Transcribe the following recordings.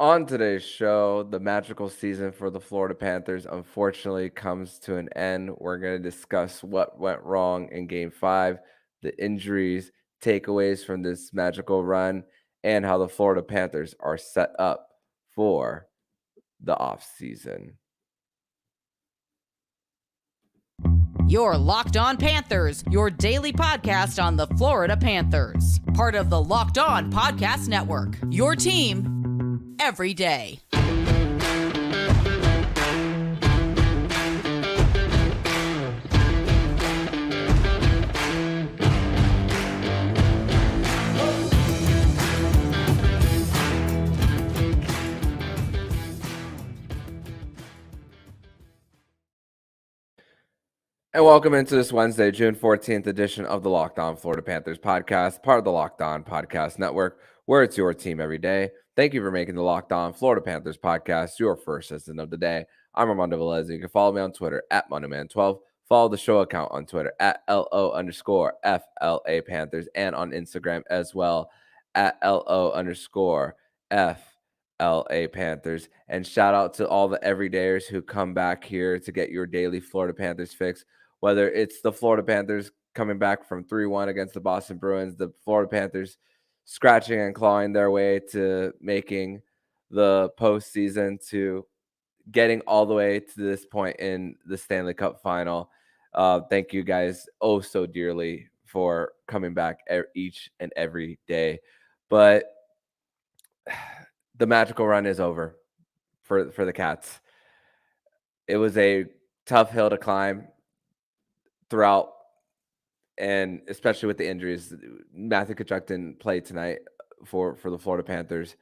On today's show, the magical season for the Florida Panthers unfortunately comes to an end. We're going to discuss what went wrong in Game 5, the injuries, takeaways from this magical run, and how the Florida Panthers are set up for the offseason. You're Locked On Panthers, your daily podcast on the Florida Panthers. Part of the Locked On Podcast Network, your team every day. And welcome into this Wednesday, June 14th edition of the Locked On Florida Panthers podcast, part of the Locked On Podcast Network, where it's your team every day. Thank you for making the Locked On Florida Panthers podcast your first listen of the day. I'm Armando Velez. You can follow me on Twitter at MondoMan12. Follow the show account on Twitter at LO_FLA Panthers and on Instagram as well at LO_FLA Panthers. And shout out to all the everydayers who come back here to get your daily Florida Panthers fix. Whether it's the Florida Panthers coming back from 3-1 against the Boston Bruins, the Florida Panthers scratching and clawing their way to making the postseason, to getting all the way to this point in the Stanley Cup Final. Thank you guys so dearly for coming back each and every day. But the magical run is over for the Cats. It was a tough hill to climb throughout, and especially with the injuries. Matthew Tkachuk didn't play tonight for the Florida Panthers,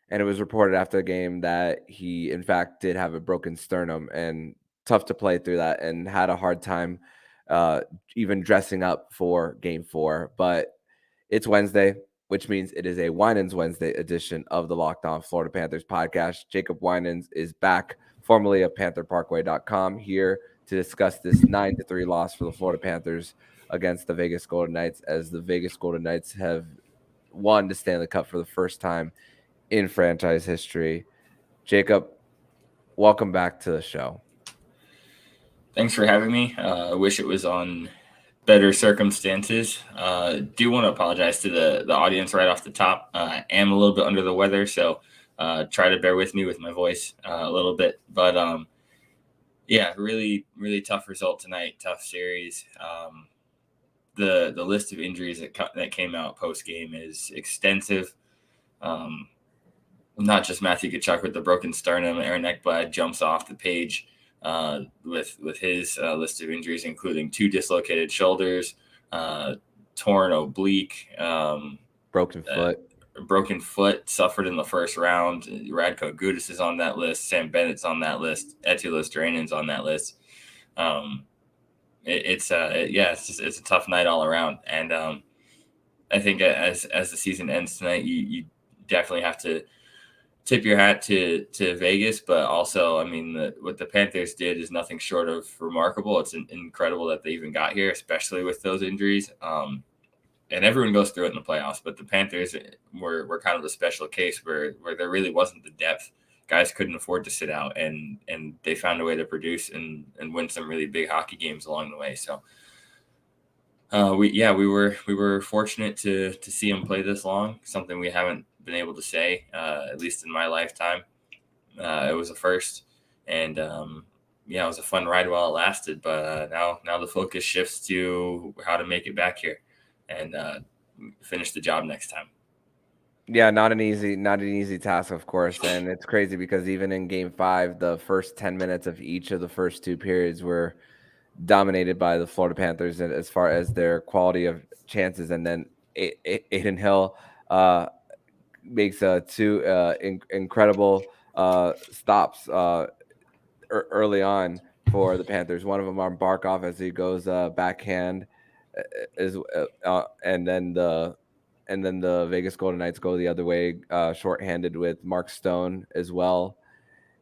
and it was reported after the game that he, in fact, did have a broken sternum, and tough to play through that, and had a hard time even dressing up for Game 4. But it's Wednesday, which means it is a Winans Wednesday edition of the Locked On Florida Panthers podcast. Jacob Winans is back, formerly of PantherParkway.com, here to discuss this 9-3 loss for the Florida Panthers against the Vegas Golden Knights, as the Vegas Golden Knights have won the Stanley Cup for the first time in franchise history. Jacob, welcome back to the show. Thanks for having me. I wish it was on better circumstances. Do want to apologize to the audience right off the top. I am a little bit under the weather, so try to bear with me with my voice a little bit. But yeah, really, really tough result tonight. Tough series. The list of injuries that came out post game is extensive. Not just Matthew Tkachuk with the broken sternum. Aaron Ekblad jumps off the page with his list of injuries, including 2 dislocated shoulders, torn oblique, broken foot suffered in the first round. Radko Gudas is on that list. Sam Bennett's on that list. Eetu Luostarinen's on that list. It's a tough night all around. And I think as the season ends tonight, you definitely have to tip your hat to Vegas, but also, I mean, what the Panthers did is nothing short of remarkable. It's incredible that they even got here, especially with those injuries. And everyone goes through it in the playoffs, but the Panthers were kind of a special case where there really wasn't the depth. Guys couldn't afford to sit out, and they found a way to produce and win some really big hockey games along the way. So we were fortunate to see him play this long, something we haven't been able to say, at least in my lifetime. It was a first, and it was a fun ride while it lasted. But now the focus shifts to how to make it back here and finish the job next time. Yeah, not an easy task, of course. And it's crazy because even in Game 5, the first 10 minutes of each of the first 2 periods were dominated by the Florida Panthers as far as their quality of chances. And then Adin Hill makes 2 incredible stops early on for the Panthers. One of them on Barkov as he goes backhand, and then the Vegas Golden Knights go the other way, shorthanded with Mark Stone as well.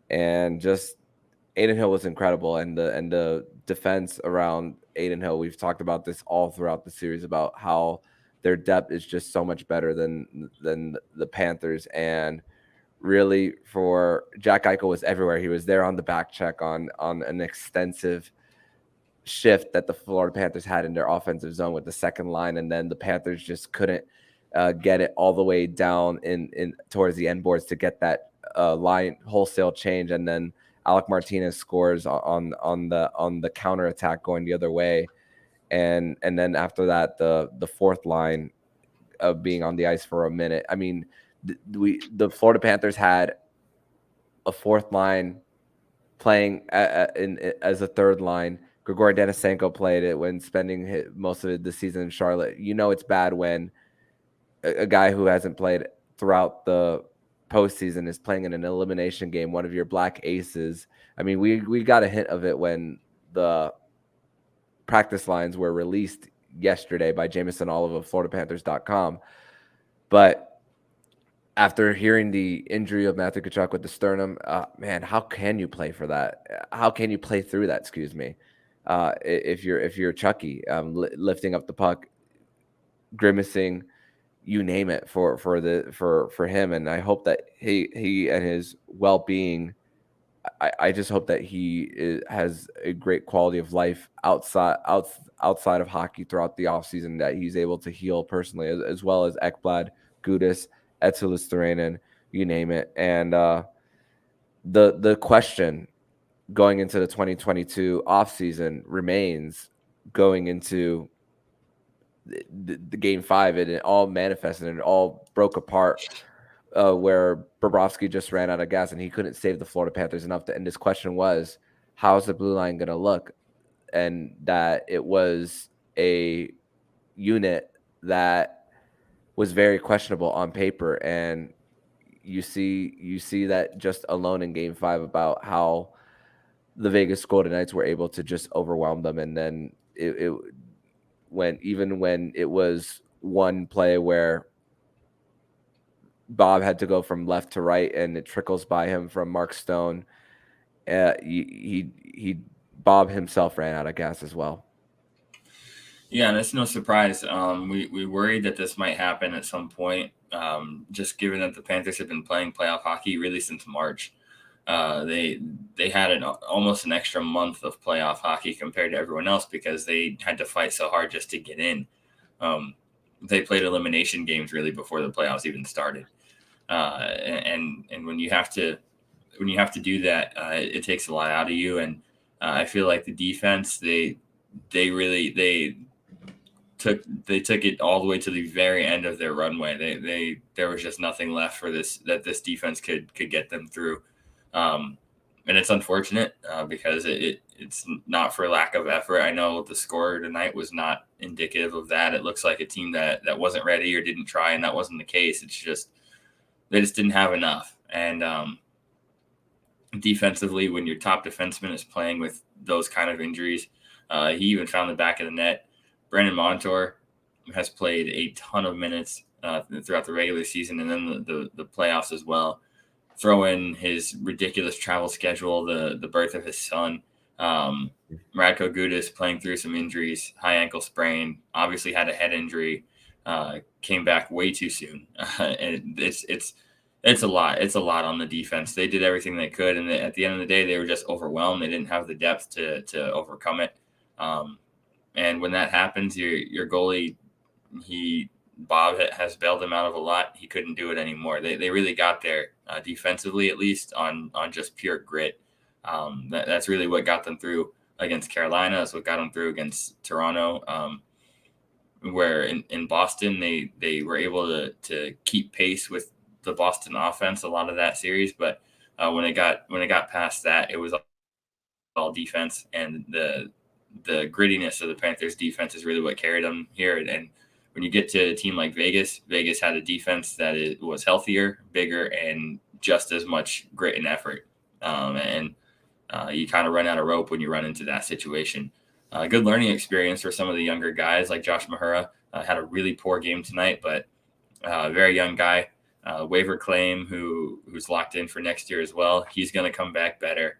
And just Adin Hill was incredible, and the defense around Adin Hill. We've talked about this all throughout the series about how their depth is just so much better than the Panthers, and really for Jack Eichel was everywhere. He was there on the back check on an extensive shift that the Florida Panthers had in their offensive zone with the second line, and then the Panthers just couldn't get it all the way down in towards the end boards to get that line wholesale change, and then Alec Martinez scores on the counter attack going the other way, and then after that the fourth line of being on the ice for a minute. I mean, the Florida Panthers had a fourth line playing as a third line. Grigory Denisenko played it when spending most of the season in Charlotte. You know it's bad when a guy who hasn't played throughout the postseason is playing in an elimination game, one of your black aces. I mean, we got a hint of it when the practice lines were released yesterday by Jameson Olive of FloridaPanthers.com. But after hearing the injury of Matthew Tkachuk with the sternum, man, how can you play for that? How can you play through that? Excuse me. If you're Chucky, lifting up the puck, grimacing, you name it for him, and I hope that he and his well-being. I just hope that he has a great quality of life outside of hockey throughout the offseason, that he's able to heal personally, as well as Ekblad, Gudis, Etzler, you name it. And the question going into the 2022 offseason remains going into the game 5, and it all manifested and it all broke apart where Bobrovsky just ran out of gas and he couldn't save the Florida Panthers enough and this question was, how's the blue line going to look? And that it was a unit that was very questionable on paper, and you see that just alone in game 5 about how the Vegas Golden Knights were able to just overwhelm them. And then when it was one play where Bob had to go from left to right and it trickles by him from Mark Stone, Bob himself ran out of gas as well. Yeah, and it's no surprise. We worried that this might happen at some point, just given that the Panthers have been playing playoff hockey really since March. They had almost an extra month of playoff hockey compared to everyone else because they had to fight so hard just to get in. They played elimination games really before the playoffs even started, and when you have to do that, it takes a lot out of you. And I feel like the defense they took it all the way to the very end of their runway. There was just nothing left for this defense could get them through. And it's unfortunate because it's not for lack of effort. I know the score tonight was not indicative of that. It looks like a team that wasn't ready or didn't try, and that wasn't the case. It's just they just didn't have enough. And defensively, when your top defenseman is playing with those kind of injuries, he even found the back of the net. Brandon Montour has played a ton of minutes throughout the regular season and then the playoffs as well. Throw in his ridiculous travel schedule, the birth of his son, Radko Gudas playing through some injuries, high ankle sprain, obviously had a head injury, came back way too soon. And it's a lot. It's a lot on the defense. They did everything they could, and at the end of the day, they were just overwhelmed. They didn't have the depth to overcome it. And when that happens, your goalie, Bob has bailed him out of a lot. He couldn't do it anymore. They really got there defensively, at least on just pure grit. That's really what got them through against Carolina. That's what got them through against Toronto. Where in Boston, they were able to keep pace with the Boston offense a lot of that series. But when it got past that, it was all defense, and the grittiness of the Panthers defense is really what carried them here. And when you get to a team like Vegas had a defense that was healthier, bigger, and just as much grit and effort. You kind of run out of rope when you run into that situation. Good learning experience for some of the younger guys like Josh Mahura. Had a really poor game tonight, but a very young guy. Waiver claim who's locked in for next year as well. He's going to come back better.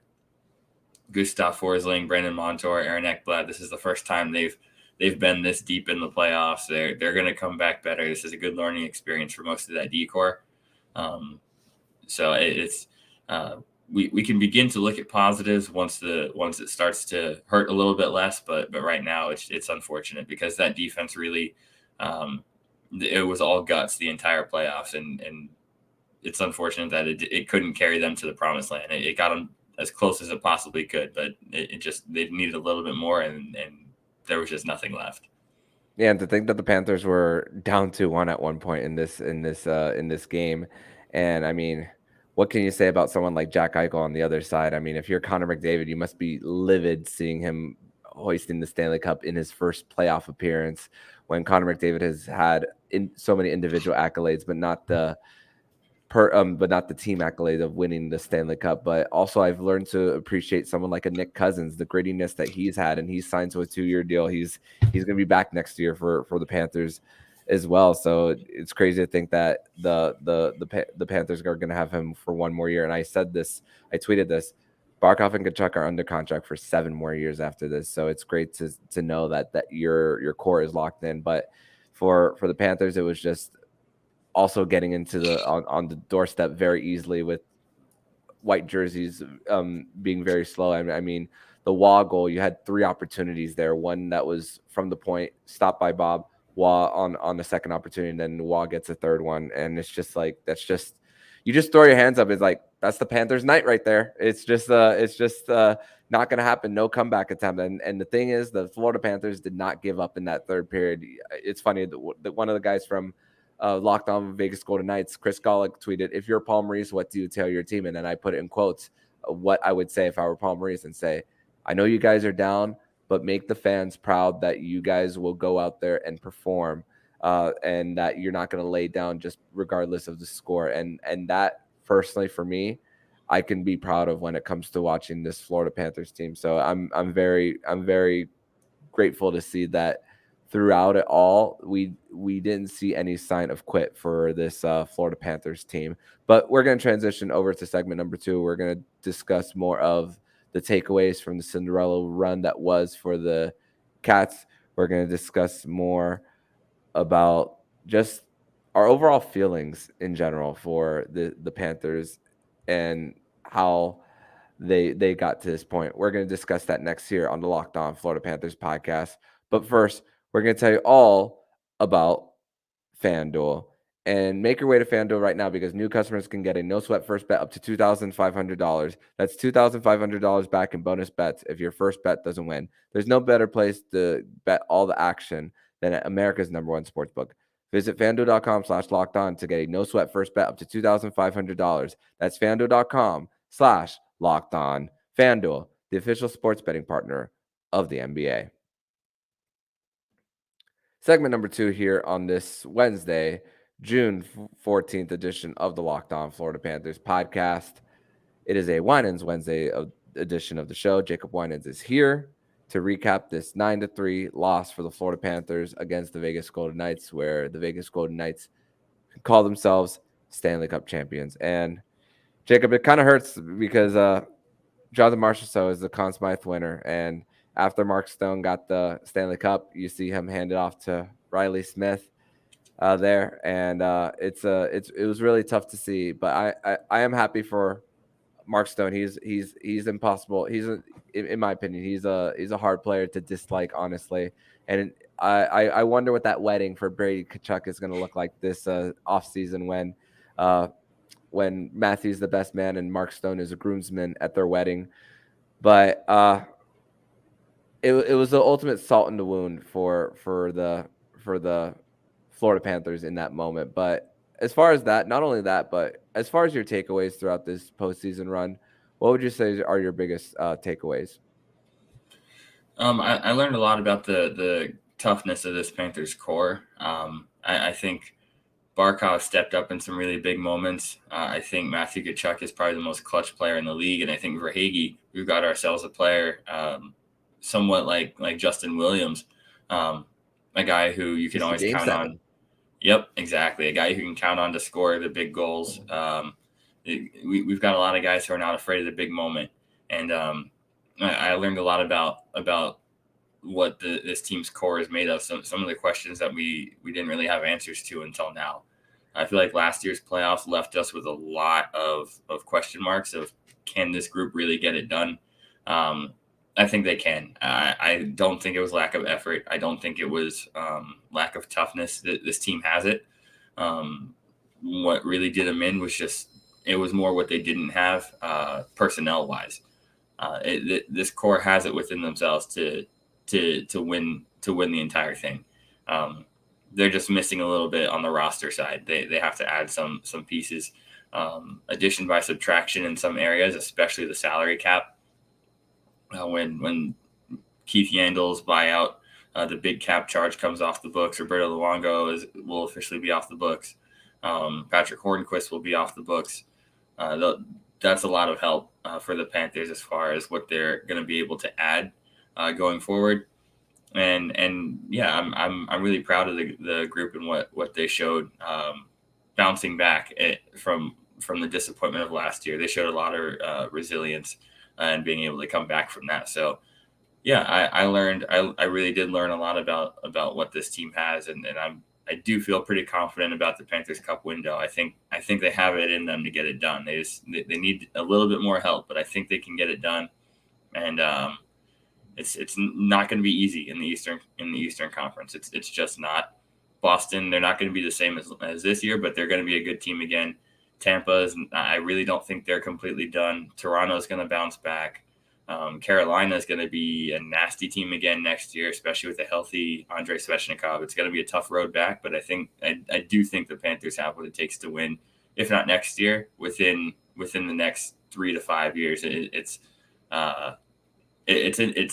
Gustav Forsling, Brandon Montour, Aaron Ekblad. This is the first time they've been this deep in the playoffs. They're going to come back better. This is a good learning experience for most of that D-core. So it's we can begin to look at positives once it starts to hurt a little bit less. But right now it's unfortunate because that defense really it was all guts the entire playoffs, and it's unfortunate that it couldn't carry them to the promised land. It got them as close as it possibly could, but it just they needed a little bit more, and there was just nothing left. Yeah, and to think that the Panthers were down 2-1 at one point in this game, and I mean, what can you say about someone like Jack Eichel on the other side? I mean, if you're Connor McDavid, you must be livid seeing him hoisting the Stanley Cup in his first playoff appearance, when Connor McDavid has had so many individual accolades, but not the team accolade of winning the Stanley Cup. But also, I've learned to appreciate someone like a Nick Cousins, the grittiness that he's had, and he's signed to a 2-year deal. He's going to be back next year for the Panthers as well. So it's crazy to think that the Panthers are going to have him for one more year. And I tweeted this: Barkov and Tkachuk are under contract for 7 more years after this. So it's great to know that your core is locked in. But for the Panthers, it was just also getting into on the doorstep very easily with white jerseys being very slow. I mean, the Waugh goal, you had 3 opportunities there. One that was from the point, stopped by Bob Waugh on the second opportunity, and then Waugh gets a third one. And it's just like, you just throw your hands up. It's like, that's the Panthers' night right there. It's just not going to happen. No comeback attempt. And the thing is, the Florida Panthers did not give up in that third period. It's funny that one of the guys from Locked On Vegas Golden Knights, Chris Golick, tweeted, "If you're Paul Maurice, what do you tell your team?" And then I put it in quotes, what I would say if I were Paul Maurice, and say, "I know you guys are down, but make the fans proud that you guys will go out there and perform, and that you're not going to lay down just regardless of the score." And that, personally, for me, I can be proud of when it comes to watching this Florida Panthers team. So I'm very grateful to see that throughout it all, we didn't see any sign of quit for this Florida Panthers team. But we're going to transition over to segment number 2. We're going to discuss more of the takeaways from the Cinderella run that was for the Cats. We're going to discuss more about just our overall feelings in general for the Panthers and how they got to this point. We're going to discuss that next here on the Locked On Florida Panthers podcast. But first, we're going to tell you all about FanDuel. And make your way to FanDuel right now, because new customers can get a no-sweat first bet up to $2,500. That's $2,500 back in bonus bets if your first bet doesn't win. There's no better place to bet all the action than at America's #1 sportsbook. Visit FanDuel.com/lockedon to get a no-sweat first bet up to $2,500. That's FanDuel.com/lockedon. FanDuel, the official sports betting partner of the NBA. Segment number 2 here on this Wednesday, June 14th edition of the Locked On Florida Panthers podcast. It is a Winans Wednesday edition of the show. Jacob Winans is here to recap this 9-3 loss for the Florida Panthers against the Vegas Golden Knights, where the Vegas Golden Knights call themselves Stanley Cup champions. And Jacob, it kind of hurts because Jonathan Marchessault is the Conn Smythe winner, and after Mark Stone got the Stanley Cup, you see him hand it off to Riley Smith there, and it was really tough to see. But I am happy for Mark Stone. He's impossible. In my opinion, he's a hard player to dislike, honestly. And I wonder what that wedding for Brady Tkachuk is going to look like this offseason when Matthew's the best man and Mark Stone is a groomsman at their wedding. But it was the ultimate salt in the wound for the Florida Panthers in that moment. But as far as that, not only that, but as far as your takeaways throughout this postseason run, what would you say are your biggest takeaways? I learned a lot about the toughness of this Panthers core. I think Barkov stepped up in some really big moments. I think Matthew Tkachuk is probably the most clutch player in the league, and I think for Hagee, we've got ourselves a player somewhat like Justin Williams, a guy who you can always count on. Yep, exactly. A guy who can count on to score the big goals. We've got a lot of guys who are not afraid of the big moment, and I learned a lot about what this team's core is made of. Some of the questions that we didn't really have answers to until now. I feel like last year's playoffs left us with a lot of question marks of, can this group really get it done? I think they can. I don't think it was lack of effort. I don't think it was lack of toughness. This team has it. What really did them in was just, it was more what they didn't have personnel wise. This core has it within themselves to win the entire thing. They're just missing a little bit on the roster side. They have to add some pieces, addition by subtraction in some areas, especially the salary cap. When Keith Yandel's buyout, the big cap charge comes off the books. Roberto Luongo will officially be off the books. Patrick Hornquist will be off the books. That's a lot of help for the Panthers as far as what they're going to be able to add going forward. And yeah, I'm really proud of the group and what they showed, bouncing back from the disappointment of last year. They showed a lot of resilience and being able to come back from that. So yeah, I really did learn a lot about what this team has, and I do feel pretty confident about the Panthers Cup window. I think they have it in them to get it done. They need a little bit more help, but I think they can get it done. And it's not going to be easy in the Eastern Conference. It's just not. Boston, they're not going to be the same as this year, but they're going to be a good team again. Tampa's, I really don't think they're completely done. Toronto's going to bounce back. Carolina is going to be a nasty team again next year, especially with a healthy Andrei Svechnikov. It's going to be a tough road back, but I do think the Panthers have what it takes to win, if not next year, within the next 3 to 5 years. It's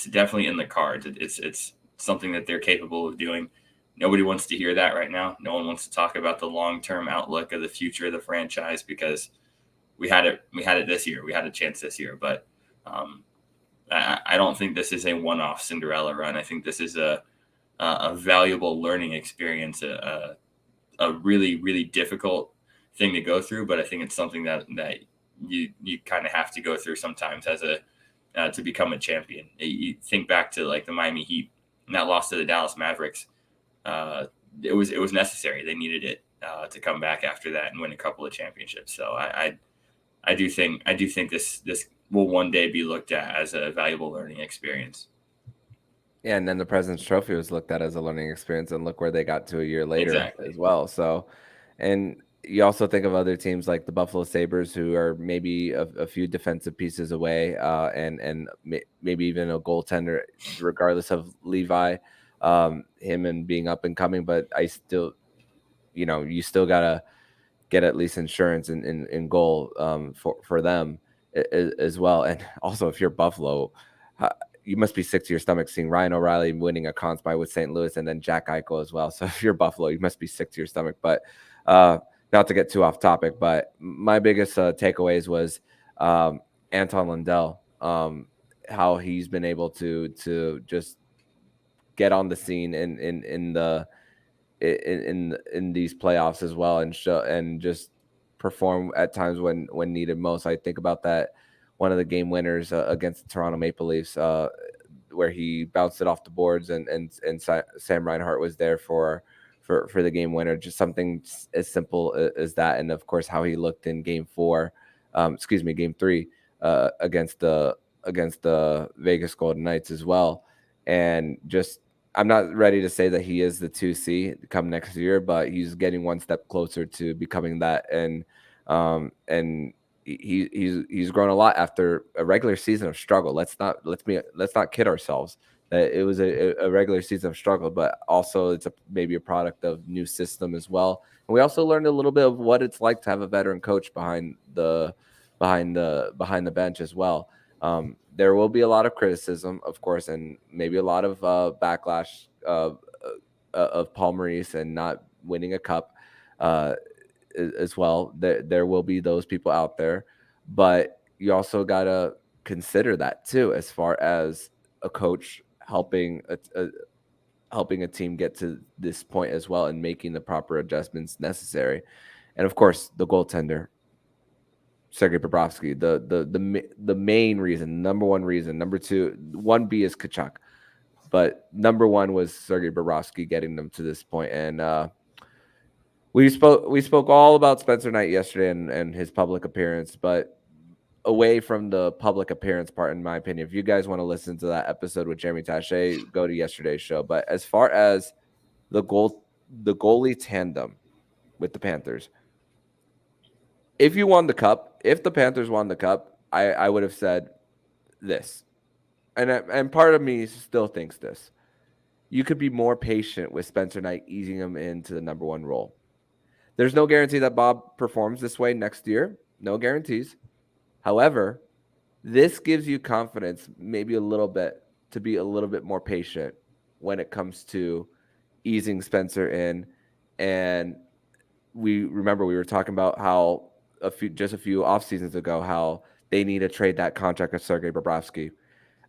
definitely in the cards. It's something that they're capable of doing. Nobody wants to hear that right now. No one wants to talk about the long-term outlook of the future of the franchise, because we had it this year. We had a chance this year, but I don't think this is a one-off Cinderella run. I think this is a valuable learning experience, a really, really difficult thing to go through, but I think it's something that you kind of have to go through sometimes as to become a champion. You think back to like the Miami Heat and that loss to the Dallas Mavericks. It was necessary. They needed it to come back after that and win a couple of championships. So I do think this will one day be looked at as a valuable learning experience. Yeah, and then the President's Trophy was looked at as a learning experience, and look where they got to a year later as well. So, and you also think of other teams like the Buffalo Sabres, who are maybe a few defensive pieces away, and maybe even a goaltender, regardless of Levi, him and being up and coming. But I still, you still gotta get at least insurance in goal for them as well. And also, if you're Buffalo, you must be sick to your stomach seeing Ryan O'Reilly winning a Conn Smythe with St. Louis, and then Jack Eichel as well. So if you're Buffalo, you must be sick to your stomach. But not to get too off topic, but my biggest takeaways was Anton Lundell, how he's been able to just get on the scene in these playoffs as well, and show and just perform at times when needed most. I think about that one of the game winners against the Toronto Maple Leafs, where he bounced it off the boards, and Sam Reinhart was there for the game winner. Just something as simple as that, and of course how he looked in game 3 against the Vegas Golden Knights as well. And just, I'm not ready to say that he is the 2C come next year, but he's getting one step closer to becoming that. And he's grown a lot after a regular season of struggle. Let's not kid ourselves that it was a regular season of struggle, but also it's maybe a product of new system as well. And we also learned a little bit of what it's like to have a veteran coach behind the bench as well. There will be a lot of criticism, of course, and maybe a lot of backlash of Paul Maurice and not winning a cup as well. There will be those people out there, but you also got to consider that too, as far as a coach helping a team get to this point as well, and making the proper adjustments necessary. And of course, the goaltender, Sergei Bobrovsky, the main reason, number one reason. Number two, 1B is Tkachuk, but number one was Sergei Bobrovsky getting them to this point. And We spoke all about Spencer Knight yesterday and his public appearance, but away from the public appearance part, in my opinion, if you guys want to listen to that episode with Jeremy Taché, go to yesterday's show. But as far as the goalie tandem with the Panthers, if the Panthers won the cup, I would have said this, and part of me still thinks this. You could be more patient with Spencer Knight, easing him into the number one role. There's no guarantee that Bob performs this way next year. No guarantees. However, this gives you confidence, maybe a little bit, to be a little bit more patient when it comes to easing Spencer in. And we were talking about how a few off seasons ago, how they need to trade that contract of Sergei Bobrovsky.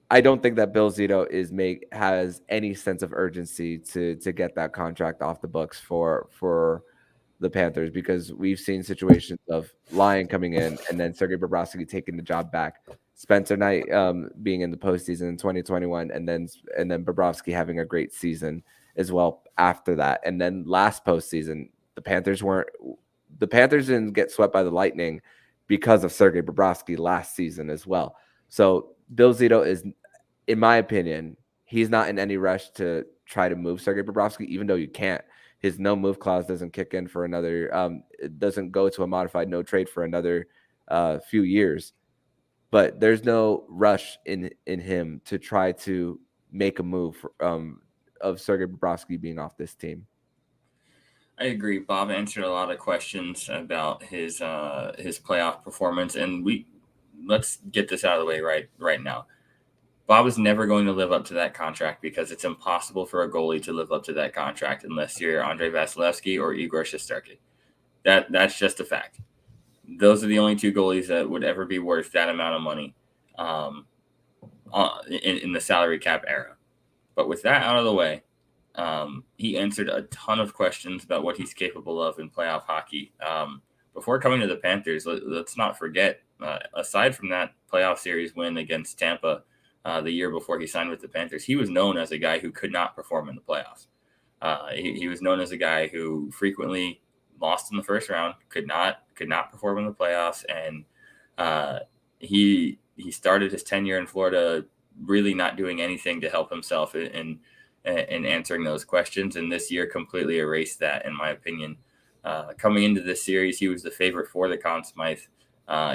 I don't think that Bill Zito has any sense of urgency to get that contract off the books for the Panthers, because we've seen situations of Lyon coming in and then Sergei Bobrovsky taking the job back, Spencer Knight being in the postseason in 2021, and then Bobrovsky having a great season as well after that. And then last postseason, the Panthers didn't get swept by the Lightning because of Sergei Bobrovsky last season as well. So Bill Zito is, in my opinion, he's not in any rush to try to move Sergei Bobrovsky, even though you can't. His no move clause doesn't kick in for another. It doesn't go to a modified no trade for another few years. But there's no rush in him to try to make a move of Sergei Bobrovsky being off this team. I agree. Bob answered a lot of questions about his playoff performance, and let's get this out of the way right now. Bob is never going to live up to that contract, because it's impossible for a goalie to live up to that contract unless you're Andrei Vasilevsky or Igor Shesterkin. That's just a fact. Those are the only two goalies that would ever be worth that amount of money in the salary cap era. But with that out of the way, he answered a ton of questions about what he's capable of in playoff hockey. Before coming to the Panthers, let's not forget, aside from that playoff series win against Tampa, the year before he signed with the Panthers, he was known as a guy who could not perform in the playoffs. He was known as a guy who frequently lost in the first round, could not perform in the playoffs, and he started his tenure in Florida really not doing anything to help himself in answering those questions, and this year completely erased that, in my opinion. Coming into this series, he was the favorite for the Conn Smythe.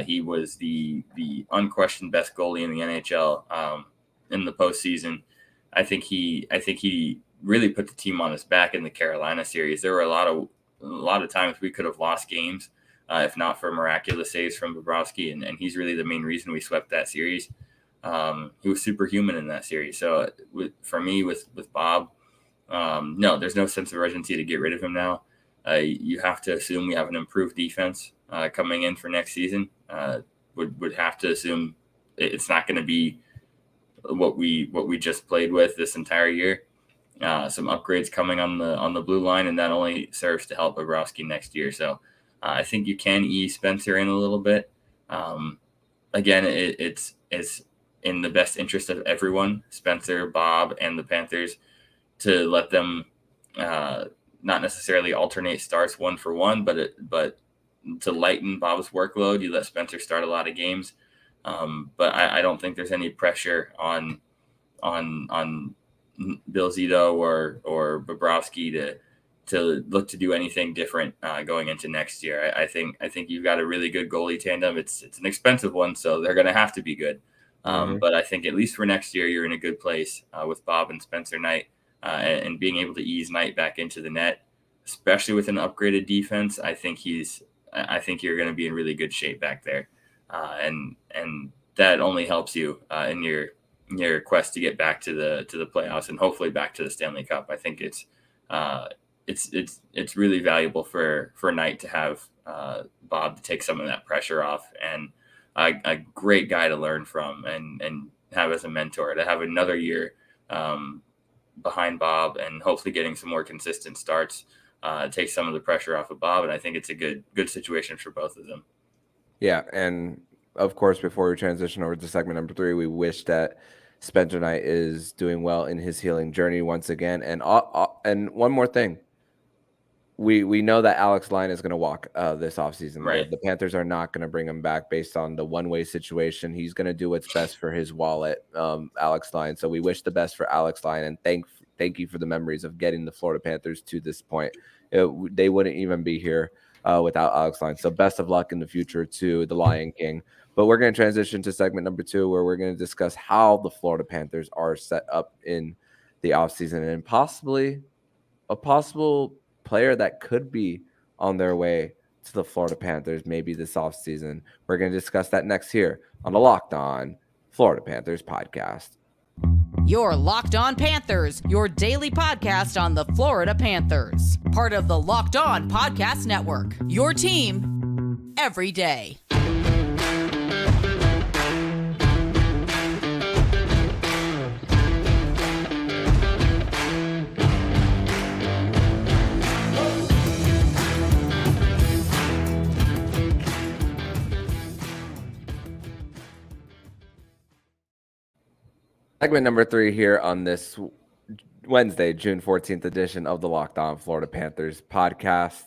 He was the unquestioned best goalie in the NHL in the postseason. I think he really put the team on his back in the Carolina series. There were a lot of times we could have lost games if not for miraculous saves from Bobrovsky, and he's really the main reason we swept that series. He was superhuman in that series. So for me, with Bob, no, there's no sense of urgency to get rid of him now. You have to assume we have an improved defense coming in for next season. Would have to assume it's not going to be what we just played with this entire year. Some upgrades coming on the blue line, and that only serves to help Bobrovsky next year. So I think you can ease Spencer in a little bit. Again, it's in the best interest of everyone, Spencer, Bob, and the Panthers, to let them not necessarily alternate starts one for one, but to lighten Bob's workload, you let Spencer start a lot of games. But I don't think there's any pressure on Bill Zito or Bobrovsky to look to do anything different going into next year. I think you've got a really good goalie tandem. It's an expensive one, so they're going to have to be good. But I think at least for next year, you're in a good place with Bob and Spencer Knight, and being able to ease Knight back into the net, especially with an upgraded defense. I think you're going to be in really good shape back there, and that only helps you in your quest to get back to the playoffs and hopefully back to the Stanley Cup. I think it's really valuable for Knight to have Bob to take some of that pressure off, and a great guy to learn from and have as a mentor, to have another year behind Bob and hopefully getting some more consistent starts, take some of the pressure off of Bob. And I think it's a good situation for both of them. Yeah. And of course, before we transition over to segment number 3, we wish that Spencer Knight is doing well in his healing journey once again. And one more thing, we know that Alex Line is going to walk this offseason. Right. The Panthers are not going to bring him back based on the one-way situation. He's going to do what's best for his wallet, Alex Line. So we wish the best for Alex Line, and thank you for the memories of getting the Florida Panthers to this point. They wouldn't even be here without Alex Line. So best of luck in the future to the Lion King. But we're going to transition to segment number 2, where we're going to discuss how the Florida Panthers are set up in the offseason and possibly a possible player that could be on their way to the Florida Panthers maybe this offseason. We're going to discuss that next here on the Locked On Florida Panthers podcast. Your Locked On Panthers, your daily podcast on the Florida Panthers. Part of the Locked On Podcast Network. Your team every day. Segment number 3 here on this Wednesday, June 14th edition of the Locked On Florida Panthers podcast,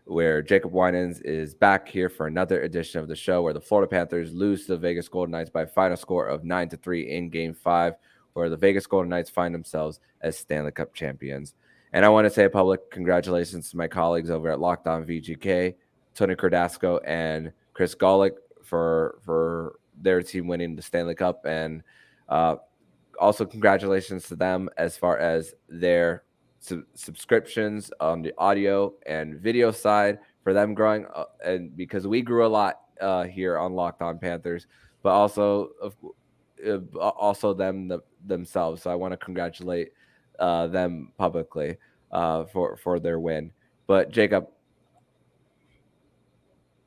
where Jacob Winans is back here for another edition of the show where the Florida Panthers lose to the Vegas Golden Knights by a final score of 9-3 in Game 5, where the Vegas Golden Knights find themselves as Stanley Cup champions. And I want to say a public congratulations to my colleagues over at Locked On VGK, Tony Cordasco and Chris Golick for their team winning the Stanley Cup, and also congratulations to them as far as their subscriptions on the audio and video side, for them growing, and because we grew a lot here on Locked On Panthers, but also themselves. So I want to congratulate them publicly for their win. But Jacob,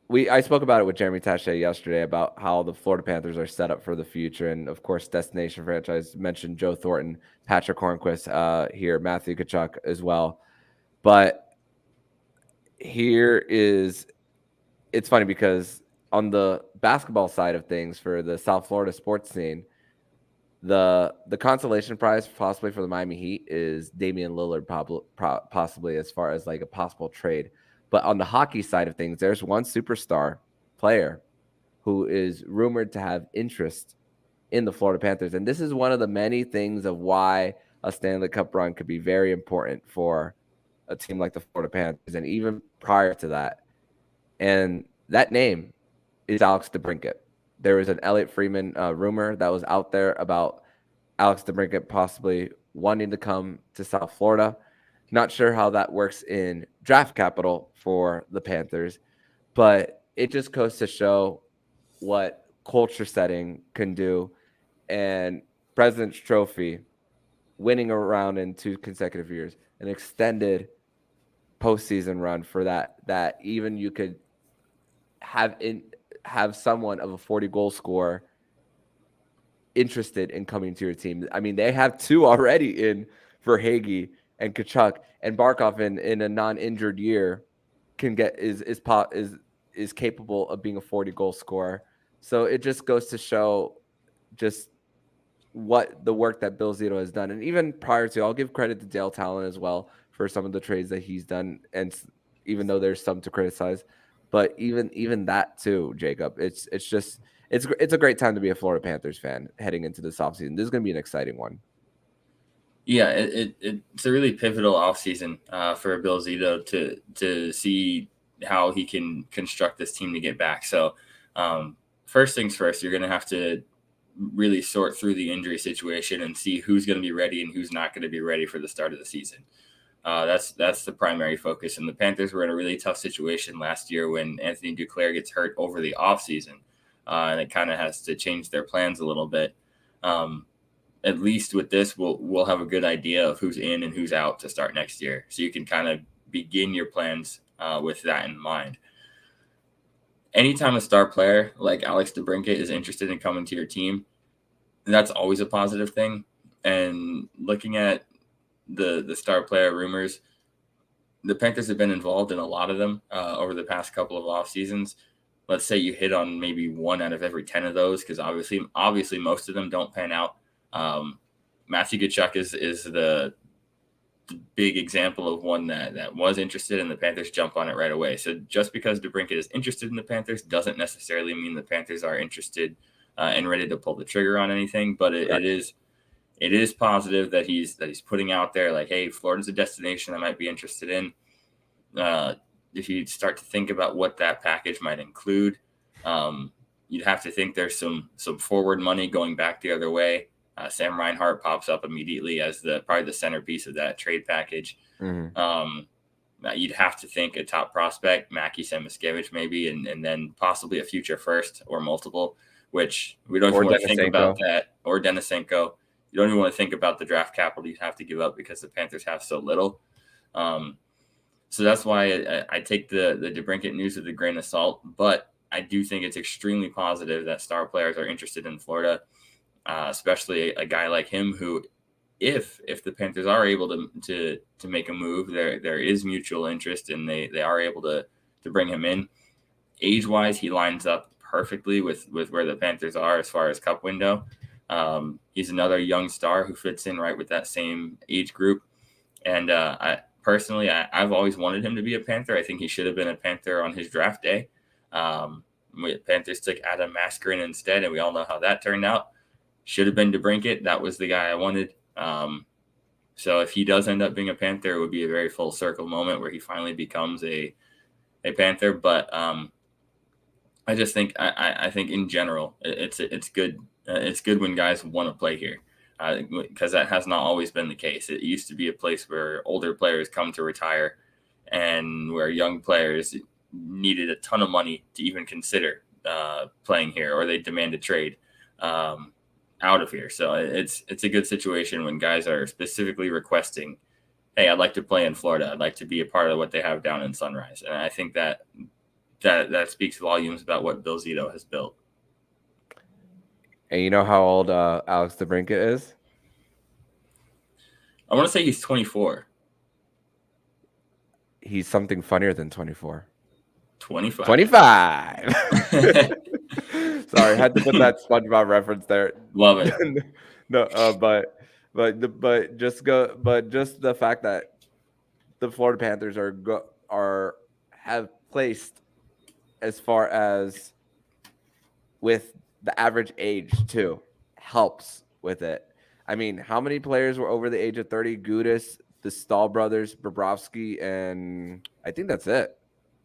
I spoke about it with Jeremy Taché yesterday about how the Florida Panthers are set up for the future. And, of course, destination franchise, mentioned Joe Thornton, Patrick Hornquist here, Matthew Tkachuk as well. But it's funny because on the basketball side of things for the South Florida sports scene, the consolation prize possibly for the Miami Heat is Damian Lillard possibly as far as like a possible trade. But on the hockey side of things, there's one superstar player who is rumored to have interest in the Florida Panthers. And this is one of the many things of why a Stanley Cup run could be very important for a team like the Florida Panthers, and even prior to that. And that name is Alex DeBrincat. There was an Elliot Friedman rumor that was out there about Alex DeBrincat possibly wanting to come to South Florida. Not sure how that works in draft capital for the Panthers, but it just goes to show what culture setting can do. And President's Trophy, winning a round in 2 consecutive years, an extended postseason run for that even you could have someone of a 40-goal scorer interested in coming to your team. I mean, they have 2 already in Verhaeghe and Tkachuk, and Barkov in a non-injured year is capable of being a 40-goal scorer. So it just goes to show just what the work that Bill Zito has done. And even prior to, I'll give credit to Dale Talon as well for some of the trades that he's done, and even though there's some to criticize, but even that too, Jacob, it's a great time to be a Florida Panthers fan heading into this offseason. This is going to be an exciting one. Yeah, it's a really pivotal offseason for Bill Zito to see how he can construct this team to get back. So first things first, you're going to have to really sort through the injury situation and see who's going to be ready and who's not going to be ready for the start of the season. That's the primary focus. And the Panthers were in a really tough situation last year when Anthony Duclair gets hurt over the offseason, and it kind of has to change their plans a little bit. At least with this, we'll have a good idea of who's in and who's out to start next year. So you can kind of begin your plans with that in mind. Anytime a star player like Alex DeBrincat is interested in coming to your team, that's always a positive thing. And looking at the star player rumors, the Panthers have been involved in a lot of them over the past couple of off seasons. Let's say you hit on maybe 1 out of every 10 of those, because obviously most of them don't pan out. Matthew Tkachuk is the big example of one that was interested, and the Panthers jump on it right away. So just because DeBrincat is interested in the Panthers doesn't necessarily mean the Panthers are interested and ready to pull the trigger on anything. But it is positive that he's putting out there like, hey, Florida's a destination I might be interested in. If you start to think about what that package might include, you'd have to think there's some forward money going back the other way. Sam Reinhart pops up immediately as probably the centerpiece of that trade package. Mm-hmm. You'd have to think a top prospect, Mackie Samoskevich maybe, and then possibly a future first or multiple, which we don't even want to think about that, or Denisenko. You don't even want to think about the draft capital you'd have to give up because the Panthers have so little. So that's why I take the DeBrincat news with a grain of salt, but I do think it's extremely positive that star players are interested in Florida, especially a guy like him who, if the Panthers are able to make a move, there is mutual interest and they are able to bring him in. Age-wise, he lines up perfectly with where the Panthers are as far as cup window. He's another young star who fits in right with that same age group. And I've always wanted him to be a Panther. I think he should have been a Panther on his draft day. Panthers took Adam Mascarin instead, and we all know how that turned out. Should have been DeBrincat. That was the guy I wanted. So if he does end up being a Panther, it would be a very full circle moment where he finally becomes a Panther. But I just think I think in general it's good. It's good when guys want to play here, because that has not always been the case. It used to be a place where older players come to retire, and where young players needed a ton of money to even consider playing here, or they demand a trade out of here. So it's a good situation when guys are specifically requesting, hey, I'd like to play in Florida. I'd like to be a part of what they have down in Sunrise. And I think that speaks volumes about what Bill Zito has built. And you know how old Alex DeBrincat is? I want to say he's 24. He's something funnier than 24. 25. 25. Sorry, had to put that SpongeBob reference there. Love it. No, but just the fact that the Florida Panthers have placed as far as with the average age too helps with it. I mean, how many players were over the age of 30? Gudis, the Stahl brothers, Bobrovsky, and I think that's it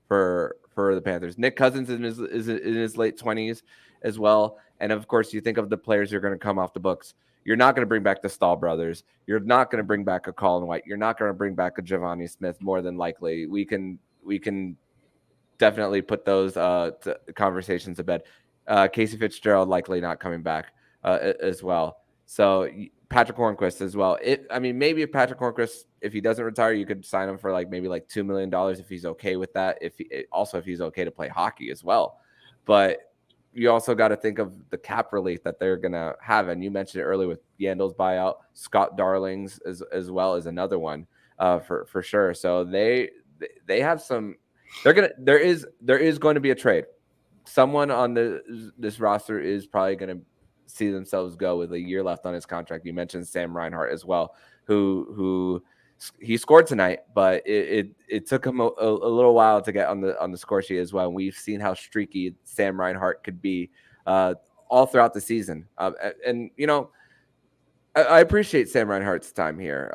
for the Panthers. Nick Cousins is in his late 20s as well. And of course, you think of the players who are going to come off the books. You're not going to bring back the Stahl brothers. You're not going to bring back a Colin White. You're not going to bring back a Giovanni Smith. More than likely, we can definitely put those conversations to bed. Casey Fitzgerald likely not coming back as well. So Patrick Hornquist as well. Maybe if Patrick Hornquist, if he doesn't retire, you could sign him for maybe $2 million if he's okay with that. If he's okay to play hockey as well. But you also got to think of the cap relief that they're going to have. And you mentioned it earlier with Yandel's buyout. Scott Darling's as well as another one for sure. So they have some. There is going to be a trade. Someone on this roster is probably going to see themselves go with a year left on his contract. You mentioned Sam Reinhart as well, who he scored tonight, but it took him a little while to get on the score sheet as well. And we've seen how streaky Sam Reinhart could be all throughout the season. And I appreciate Sam Reinhart's time here.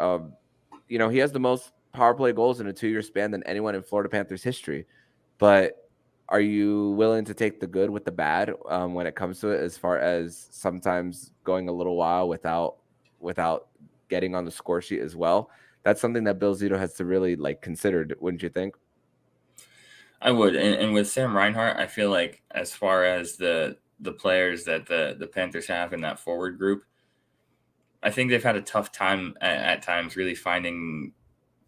He has the most power play goals in a 2-year span than anyone in Florida Panthers history, but are you willing to take the good with the bad when it comes to it, as far as sometimes going a little while without getting on the score sheet as well? That's something that Bill Zito has to really consider, wouldn't you think? I would. And with Sam Reinhart, I feel like as far as the players that the Panthers have in that forward group, I think they've had a tough time at times really finding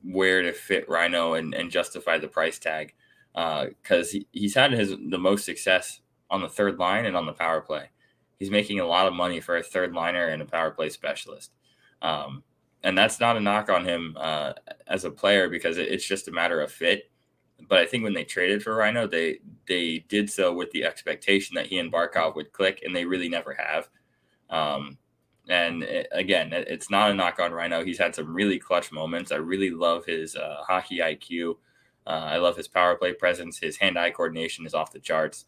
where to fit Rhino and justify the price tag. Because he's had the most success on the third line and on the power play. He's making a lot of money for a third liner and a power play specialist. And that's not a knock on him as a player, because it's just a matter of fit. But I think when they traded for Rhino, they did so with the expectation that he and Barkov would click, and they really never have. And again, it's not a knock on Rhino. He's had some really clutch moments. I really love his hockey IQ. I love his power play presence. His hand-eye coordination is off the charts.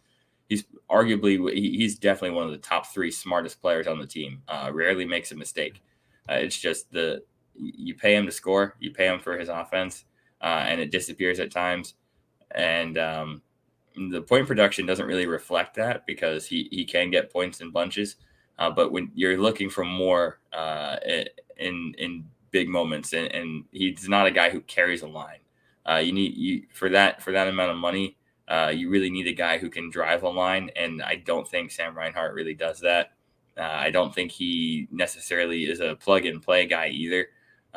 He's he's definitely one of the top 3 smartest players on the team. Rarely makes a mistake. It's just you pay him to score, you pay him for his offense, and it disappears at times. And the point production doesn't really reflect that because he can get points in bunches. But when you're looking for more in big moments, and he's not a guy who carries a line. For that amount of money, you really need a guy who can drive a line, and I don't think Sam Reinhart really does that. I don't think he necessarily is a plug and play guy either.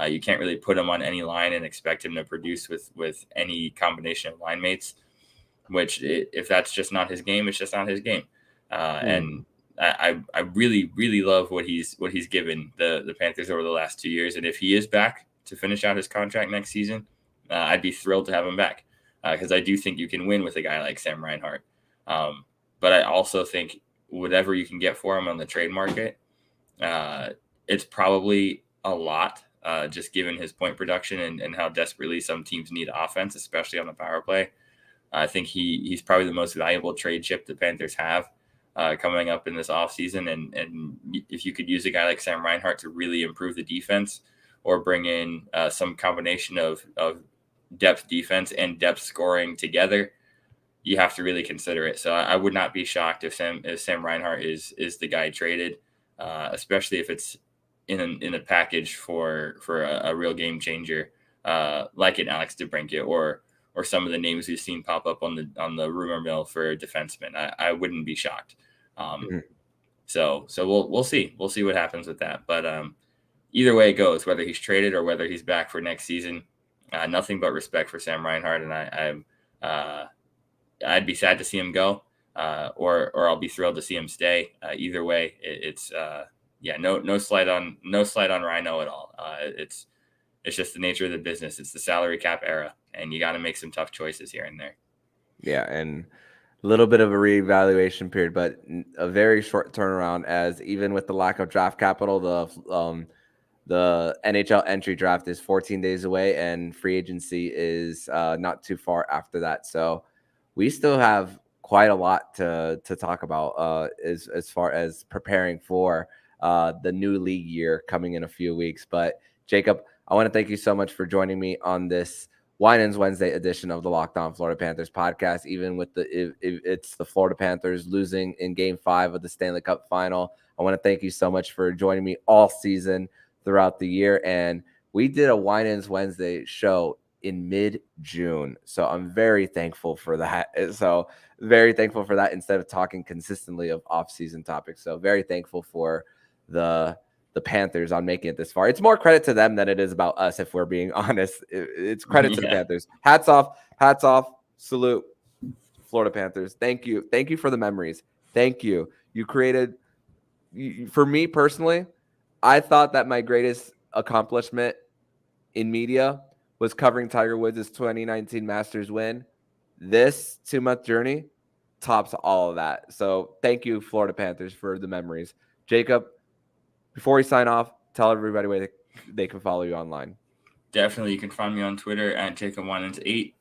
You can't really put him on any line and expect him to produce with any combination of line mates. Which, if that's just not his game, it's just not his game. And I really, really love what he's given the Panthers over the last 2 years. And if he is back to finish out his contract next season, I'd be thrilled to have him back because I do think you can win with a guy like Sam Reinhart. But I also think whatever you can get for him on the trade market, it's probably a lot, just given his point production and how desperately some teams need offense, especially on the power play. I think he's probably the most valuable trade chip the Panthers have coming up in this offseason. And if you could use a guy like Sam Reinhart to really improve the defense or bring in some combination of depth defense and depth scoring together, you have to really consider it. So I would not be shocked if Sam Reinhart is the guy traded, especially if it's in a package for a real game changer like an Alex DeBrincat or some of the names we've seen pop up on the rumor mill for defensemen. I wouldn't be shocked. So we'll see. We'll see what happens with that. But either way it goes, whether he's traded or whether he's back for next season, nothing but respect for Sam Reinhart. And I'd be sad to see him go, or I'll be thrilled to see him stay. Either way, it's no slight on Rhino at all. It's just the nature of the business. It's the salary cap era, and you got to make some tough choices here and there. Yeah, and a little bit of a reevaluation period, but a very short turnaround. As even with the lack of draft capital, the NHL entry draft is 14 days away, and free agency is not too far after that. So we still have quite a lot to talk about as far as preparing for the new league year coming in a few weeks. But Jacob, I want to thank you so much for joining me on this Winans Wednesday edition of the Locked On Florida Panthers podcast. Even with it's the Florida Panthers losing in Game 5 of the Stanley Cup Final, I want to thank you so much for joining me all season throughout the year. And we did a Winans Wednesday show in mid-June, so I'm very thankful for that. So very thankful for that instead of talking consistently of off-season topics. So very thankful for the Panthers on making it this far. It's more credit to them than it is about us, if we're being honest. It's credit to the Panthers. Hats off, salute, Florida Panthers. Thank you for the memories. Thank you. You created, for me personally, I thought that my greatest accomplishment in media was covering Tiger Woods' 2019 Masters win. This 2-month journey tops all of that. So thank you, Florida Panthers, for the memories. Jacob, before we sign off, tell everybody where they can follow you online. Definitely. You can find me on Twitter at Jacob Winans 8.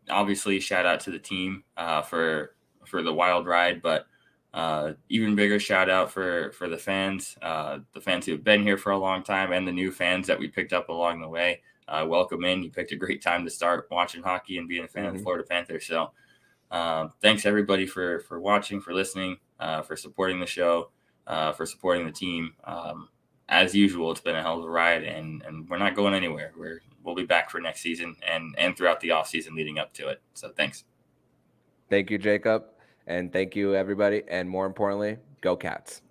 Obviously, shout out to the team for the wild ride, but even bigger shout out for the fans who have been here for a long time and the new fans that we picked up along the way. Welcome in. You picked a great time to start watching hockey and being a fan of the Florida Panthers. So thanks everybody for watching, for listening, for supporting the show, for supporting the team. As usual, it's been a hell of a ride, and we're not going anywhere. We'll be back for next season and throughout the off season leading up to it. So thanks. Thank you, Jacob. And thank you, everybody. And more importantly, go Cats.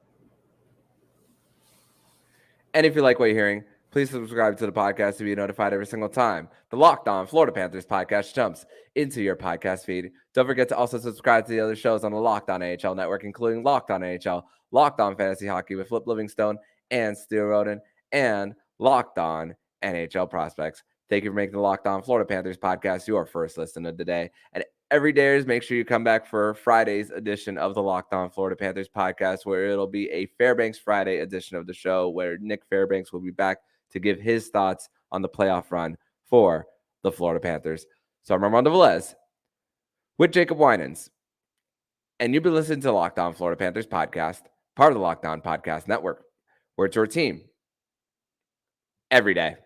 And if you like what you're hearing, please subscribe to the podcast to be notified every single time the Locked On Florida Panthers podcast jumps into your podcast feed. Don't forget to also subscribe to the other shows on the Locked On NHL network, including Locked On NHL, Locked On Fantasy Hockey with Flip Livingstone and Steele Roden, and Locked On NHL Prospects. Thank you for making the Locked On Florida Panthers podcast your first listen of the day. And everydayers, make sure you come back for Friday's edition of the Locked On Florida Panthers podcast, where it'll be a Fairbanks Friday edition of the show, where Nick Fairbanks will be back to give his thoughts on the playoff run for the Florida Panthers. So I'm Armando Velez with Jacob Winans, and you've been listening to the Locked On Florida Panthers podcast, part of the Locked On Podcast Network, where it's your team every day.